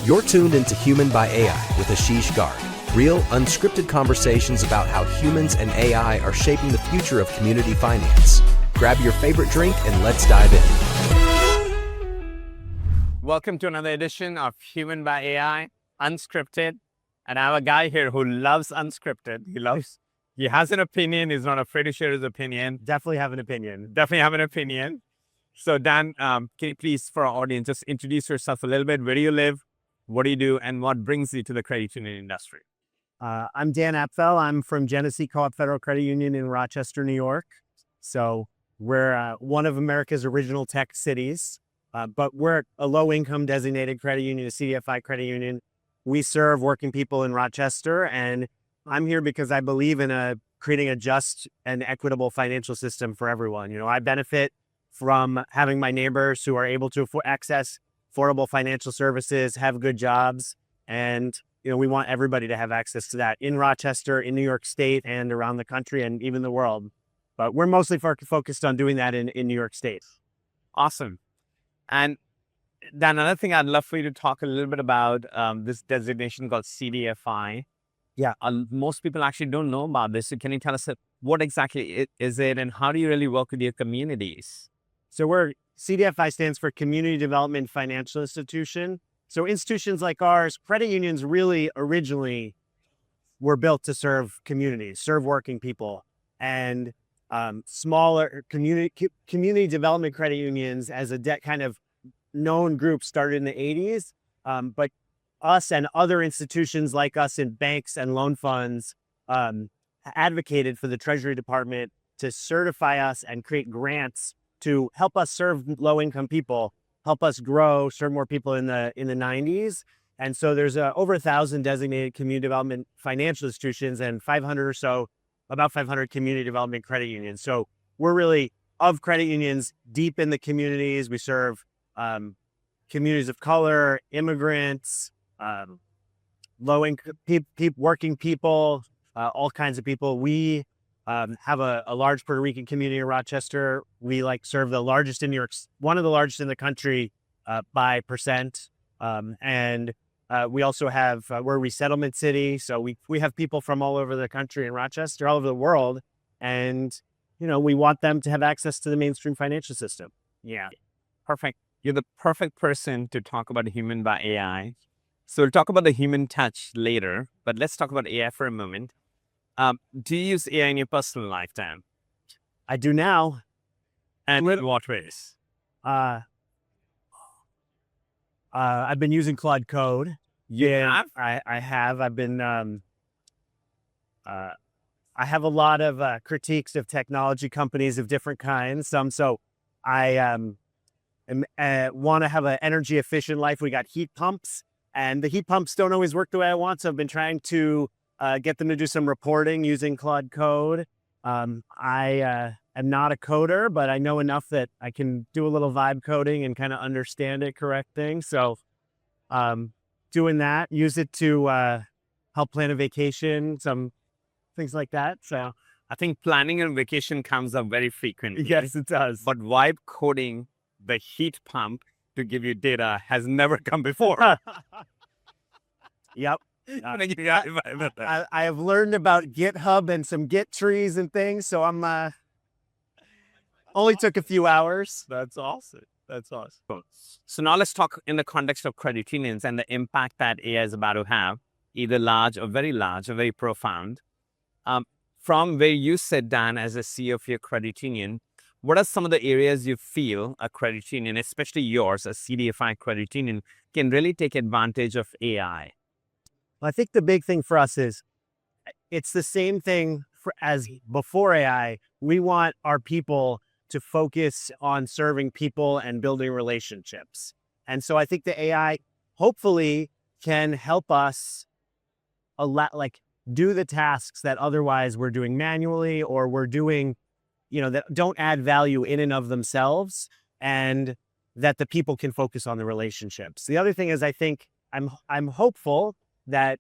You're tuned into Human by AI with Ashish Garg. Real, unscripted conversations about how humans and AI are shaping the future of community finance. Grab your favorite drink and let's dive in. Welcome to another edition of Human by AI, unscripted. And I have a guy here who loves unscripted. He has an opinion. He's not afraid to share his opinion. Definitely have an opinion. So Dan, can you please, for our audience, just introduce yourself a little bit. Where do you live? What do you do? And what brings you to the credit union industry? I'm Dan Apfel. I'm from Genesee Co-op Federal Credit Union in Rochester, New York. So we're one of America's original tech cities, but we're a low-income designated credit union, a CDFI credit union. We serve working people in Rochester, and I'm here because I believe in creating a just and equitable financial system for everyone. You know, I benefit from having my neighbors who are able to access affordable financial services, have good jobs, and we want everybody to have access to that in Rochester, in New York State, and around the country, and even the world. But we're mostly focused on doing that in New York State. Awesome. And Dan, another thing I'd love for you to talk a little bit about this designation called CDFI. Yeah. Most people actually don't know about this. So can you tell us what exactly is it and how do you really work with your communities? So CDFI stands for Community Development Financial Institution. So institutions like ours, credit unions really originally were built to serve communities, serve working people, and smaller community development credit unions as a kind of known group started in the 80s. But us and other institutions like us in banks and loan funds advocated for the Treasury Department to certify us and create grants to help us serve low-income people, help us grow, serve more people in the 90s. And so there's over 1,000 designated community development financial institutions and 500 or so, about 500 community development credit unions. So we're really, of credit unions, deep in the communities. We serve communities of color, immigrants, low-income working people, all kinds of people. We have a large Puerto Rican community in Rochester. We serve the largest in New York, one of the largest in the country by percent. And we also have, we're a resettlement city. So we have people from all over the country in Rochester, all over the world. And, we want them to have access to the mainstream financial system. Yeah, perfect. You're the perfect person to talk about Human by AI. So we'll talk about the human touch later, but let's talk about AI for a moment. Do you use AI in your personal life, Dan? I do now. And in what ways? I've been using Claude Code. Yeah, I have. I've been. I have a lot of critiques of technology companies of different kinds. So I want to have an energy efficient life. We got heat pumps, and the heat pumps don't always work the way I want. So I've been trying to get them to do some reporting using Claude Code. I am not a coder, but I know enough that I can do a little vibe coding and kind of understand it, correct things. So doing that, use it to help plan a vacation, some things like that. So I think planning a vacation comes up very frequently. yes, it does. But vibe coding the heat pump to give you data has never come before. Yep. I I have learned about GitHub and some Git trees and things, so I'm only took a few hours. That's awesome. So now let's talk in the context of credit unions and the impact that AI is about to have, either large or very profound. From where you sit, Dan, as a CEO of your credit union, what are some of the areas you feel a credit union, especially yours, a CDFI credit union, can really take advantage of AI? I think the big thing for us is it's the same thing as before AI. We want our people to focus on serving people and building relationships. And so I think the AI hopefully can help us do the tasks that otherwise we're doing manually or we're doing, that don't add value in and of themselves, and that the people can focus on the relationships. The other thing is I think I'm hopeful that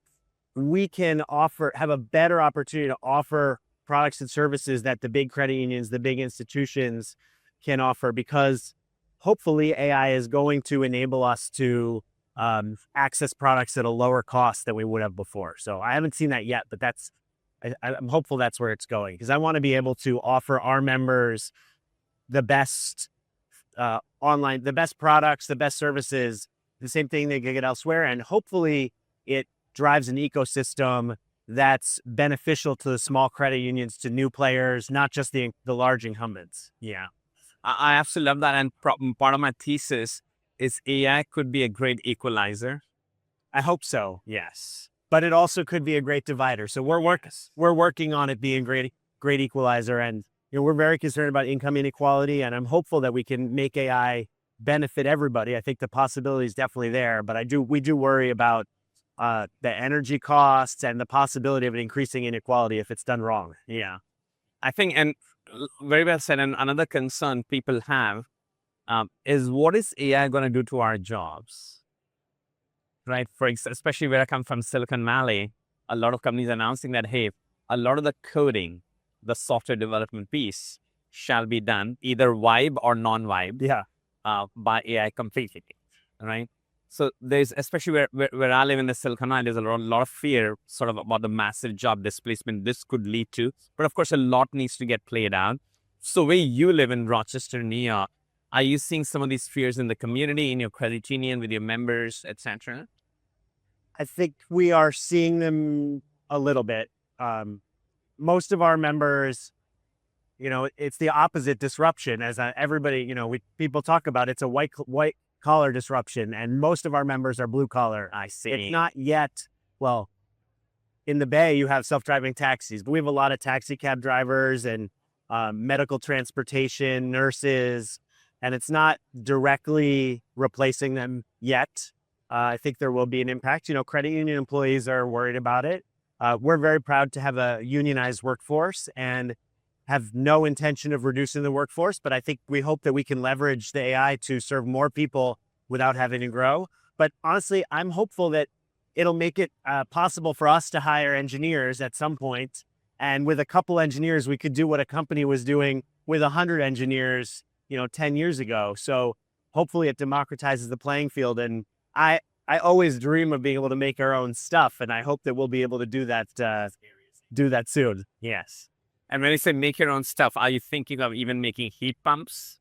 we can have a better opportunity to offer products and services that the big credit unions, the big institutions can offer, because hopefully AI is going to enable us to access products at a lower cost than we would have before. So I haven't seen that yet, but I'm hopeful that's where it's going, because I want to be able to offer our members the best online, the best products, the best services, the same thing they can get elsewhere. And hopefully it drives an ecosystem that's beneficial to the small credit unions, to new players, not just the large incumbents. Yeah, I absolutely love that. And part of my thesis is AI could be a great equalizer. I hope so. Yes. But it also could be a great divider. So we're working on it being great equalizer. And we're very concerned about income inequality, and I'm hopeful that we can make AI benefit everybody. I think the possibility is definitely there, but we do worry about the energy costs and the possibility of an increasing inequality if it's done wrong. Yeah, I think, and very well said. And another concern people have is, what is AI going to do to our jobs? Right? Especially where I come from, Silicon Valley, a lot of companies announcing that, hey, a lot of the coding, the software development piece, shall be done either vibe or non-vibe by AI completely, right? So there's, especially where I live in the Silicon Valley, there's a lot of fear sort of about the massive job displacement this could lead to. But of course, a lot needs to get played out. So where you live in Rochester, New York, are you seeing some of these fears in the community, in your credit union, with your members, etc.? I think we are seeing them a little bit. Most of our members, it's the opposite disruption, as everybody, people talk about. It's a white collar disruption, and most of our members are blue collar. I see. It's not yet. Well, in the Bay, you have self-driving taxis, but we have a lot of taxi cab drivers and medical transportation, nurses, and it's not directly replacing them yet. I think there will be an impact. Credit union employees are worried about it. We're very proud to have a unionized workforce and have no intention of reducing the workforce, but I think we hope that we can leverage the AI to serve more people without having to grow. But honestly, I'm hopeful that it'll make it possible for us to hire engineers at some point. And with a couple engineers, we could do what a company was doing with 100 engineers, 10 years ago. So hopefully it democratizes the playing field. And I always dream of being able to make our own stuff, and I hope that we'll be able to do that soon. Yes. And when you say make your own stuff, are you thinking of even making heat pumps?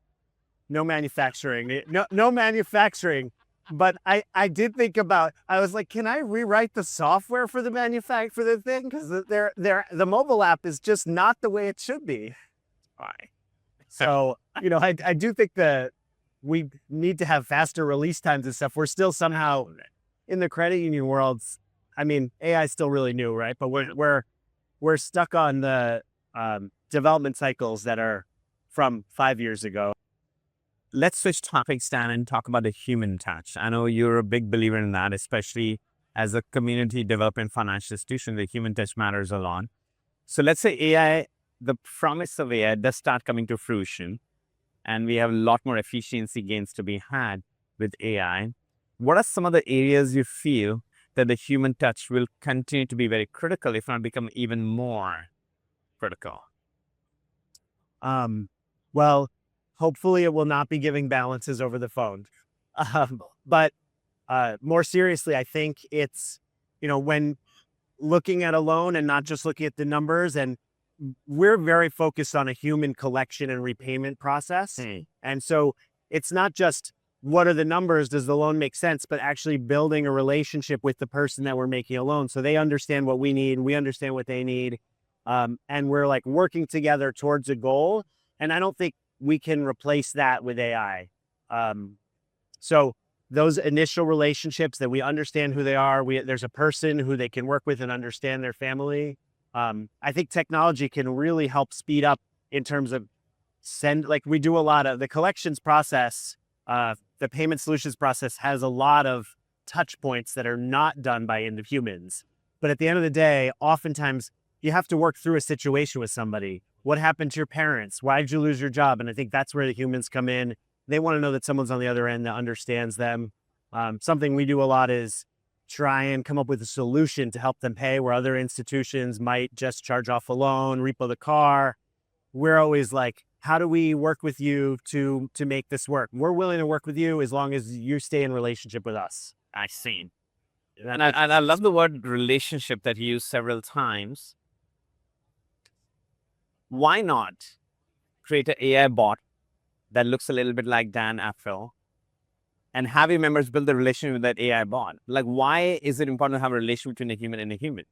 No manufacturing. No manufacturing. But I did think about, I was like, can I rewrite the software for the for the thing? Because the mobile app is just not the way it should be. Right. So, I do think that we need to have faster release times and stuff. We're still somehow in the credit union world. I mean, AI is still really new, right? But we're stuck on the development cycles that are from 5 years ago. Let's switch topics, Dan, and talk about the human touch. I know you're a big believer in that, especially as a community development financial institution. The human touch matters a lot. So let's say AI, the promise of AI does start coming to fruition, and we have a lot more efficiency gains to be had with AI. What are some of the areas you feel that the human touch will continue to be very critical, if not become even more critical? Well, hopefully it will not be giving balances over the phone. But more seriously, I think it's, when looking at a loan and not just looking at the numbers, and we're very focused on a human collection and repayment process. And so it's not just what are the numbers, does the loan make sense, but actually building a relationship with the person that we're making a loan. So they understand what we need, we understand what they need. And we're like working together towards a goal. And I don't think we can replace that with AI. So those initial relationships that we understand who they are, there's a person who they can work with and understand their family. I think technology can really help speed up in terms of we do a lot of the collections process. The payment solutions process has a lot of touch points that are not done by humans. But at the end of the day, oftentimes you have to work through a situation with somebody. What happened to your parents? Why did you lose your job? And I think that's where the humans come in. They want to know that someone's on the other end that understands them. Something we do a lot is try and come up with a solution to help them pay, where other institutions might just charge off a loan, repo the car. We're always like, how do we work with you to make this work? We're willing to work with you as long as you stay in relationship with us. I see. And I love the word relationship that you used several times. Why not create an AI bot that looks a little bit like Dan Apfel and have your members build a relationship with that AI bot? Like, why is it important to have a relation between a human and a human?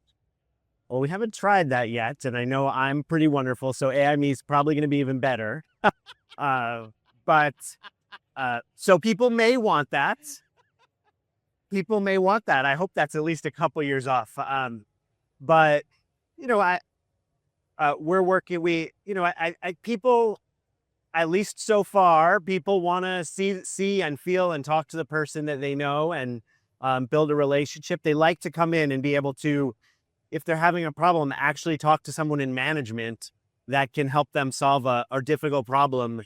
Well, we haven't tried that yet, and I know I'm pretty wonderful, so AI me is probably going to be even better. But so people may want that. People may want that. I hope that's at least a couple years off. But we're working. People, at least so far, people want to see and feel and talk to the person that they know and build a relationship. They like to come in and be able to, if they're having a problem, actually talk to someone in management that can help them solve a difficult problem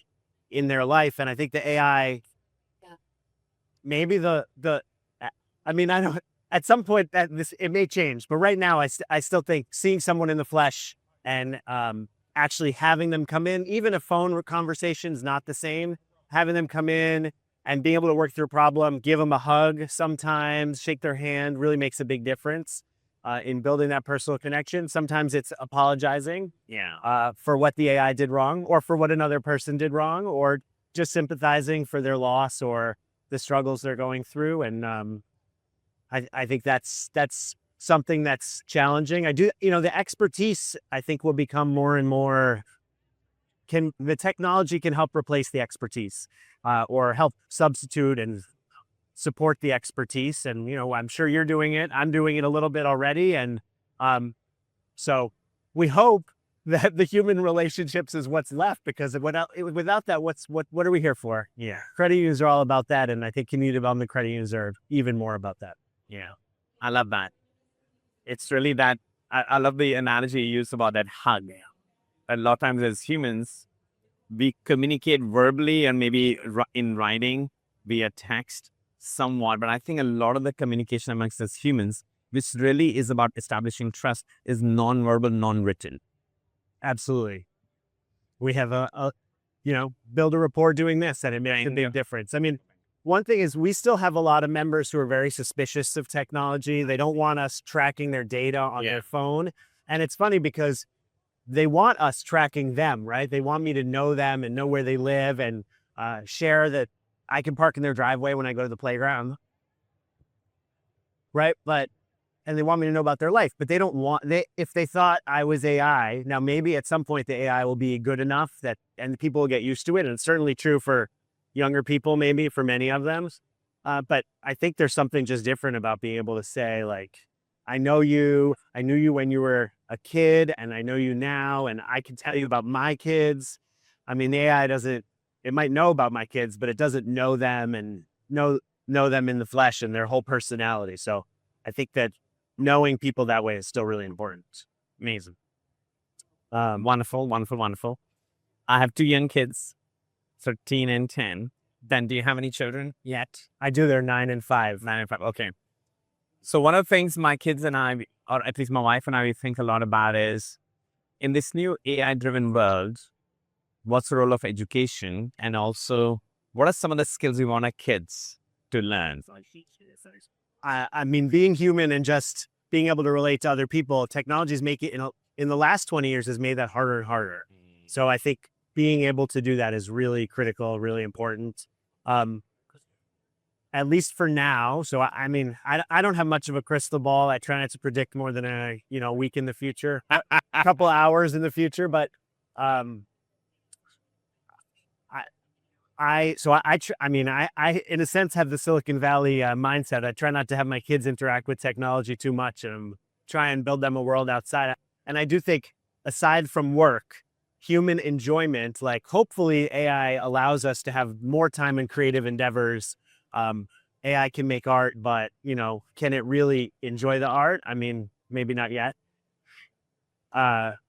in their life. And I think the AI, maybe I know at some point that it may change, but right now I still think seeing someone in the flesh and actually having them come in, even a phone conversation is not the same. Having them come in and being able to work through a problem, give them a hug sometimes, shake their hand, really makes a big difference in building that personal connection. Sometimes it's apologizing for what the AI did wrong or for what another person did wrong, or just sympathizing for their loss or the struggles they're going through. And I think that's something that's challenging. The expertise, I think, will become more and more, the technology can help replace the expertise or help substitute and support the expertise. And, I'm sure you're doing it. I'm doing it a little bit already. And so we hope that the human relationships is what's left, because without that, what are we here for? Yeah. Credit unions are all about that. And I think community development credit unions are even more about that. Yeah. I love that. It's really that. I love the analogy you used about that hug. A lot of times as humans, we communicate verbally and maybe in writing via text somewhat. But I think a lot of the communication amongst us humans, which really is about establishing trust, is non-verbal, non-written. Absolutely. We have build a rapport doing this, and it makes a big difference. I mean, one thing is we still have a lot of members who are very suspicious of technology. They don't want us tracking their data on their phone. And it's funny because they want us tracking them, right? They want me to know them and know where they live and share that I can park in their driveway when I go to the playground. Right? And they want me to know about their life, but they don't want, if they thought I was AI, now maybe at some point the AI will be good enough and people will get used to it. And it's certainly true for younger people, maybe for many of them. But I think there's something just different about being able to say, like, I knew you when you were a kid, and I know you now, and I can tell you about my kids. I mean, the AI it might know about my kids, but it doesn't know them and know them in the flesh and their whole personality. So I think that knowing people that way is still really important. Amazing. Wonderful, wonderful, wonderful. I have 2 young kids, 13 and 10. Then do you have any children yet? I do. They're 9 and 5. 9 and 5. Okay. So one of the things my kids and I, or at least my wife and I, we think a lot about is, in this new AI-driven world, what's the role of education? And also, what are some of the skills we want our kids to learn? I mean, being human and just being able to relate to other people, technologies make it, in the last 20 years, has made that harder and harder. So I think being able to do that is really critical, really important, at least for now. So, I mean, I don't have much of a crystal ball. I try not to predict more than a week in the future, a couple hours in the future. But I in a sense have the Silicon Valley mindset. I try not to have my kids interact with technology too much and try and build them a world outside. And I do think, aside from work, human enjoyment, like hopefully AI allows us to have more time in creative endeavors. AI can make art, but can it really enjoy the art? I mean, maybe not yet.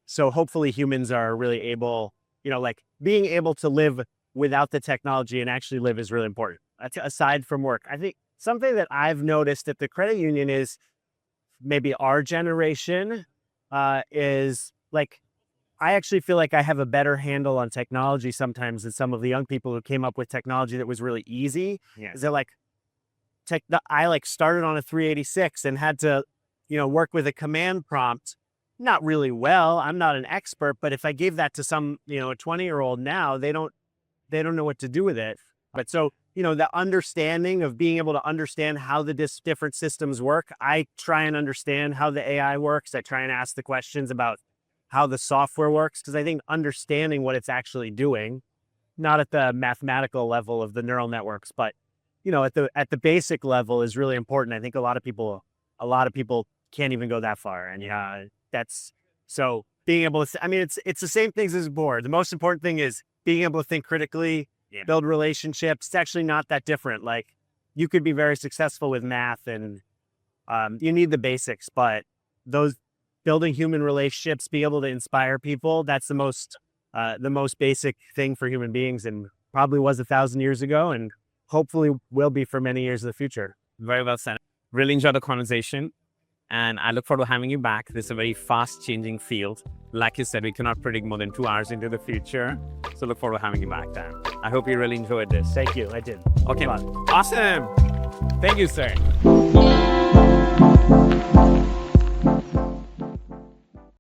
So hopefully humans are really able, like being able to live without the technology and actually live is really important. Aside from work, I think something that I've noticed at the credit union is maybe our generation is like, I actually feel like I have a better handle on technology sometimes than some of the young people who came up with technology that was really easy. Yeah. Is that like, I like started on a 386 and had to, work with a command prompt. Not really well. I'm not an expert, but if I gave that to some, a 20-year-old now, they don't know what to do with it. But so, the understanding of being able to understand how the different systems work. I try and understand how the AI works. I try and ask the questions about how the software works, because I think understanding what it's actually doing, not at the mathematical level of the neural networks, but at the basic level is really important. I think a lot of people can't even go that far. And that's so being able to, it's the same things as before. The most important thing is being able to think critically, build relationships. It's actually not that different. Like, you could be very successful with math and you need the basics, but those building human relationships, be able to inspire people, that's the most basic thing for human beings, and probably was 1,000 years ago, and hopefully will be for many years in the future. Very well said. Really enjoyed the conversation, and I look forward to having you back. This is a very fast-changing field. Like you said, we cannot predict more than 2 hours into the future, so look forward to having you back, Dan. I hope you really enjoyed this. Thank you. I did. Okay, Fun. awesome. Thank you, sir.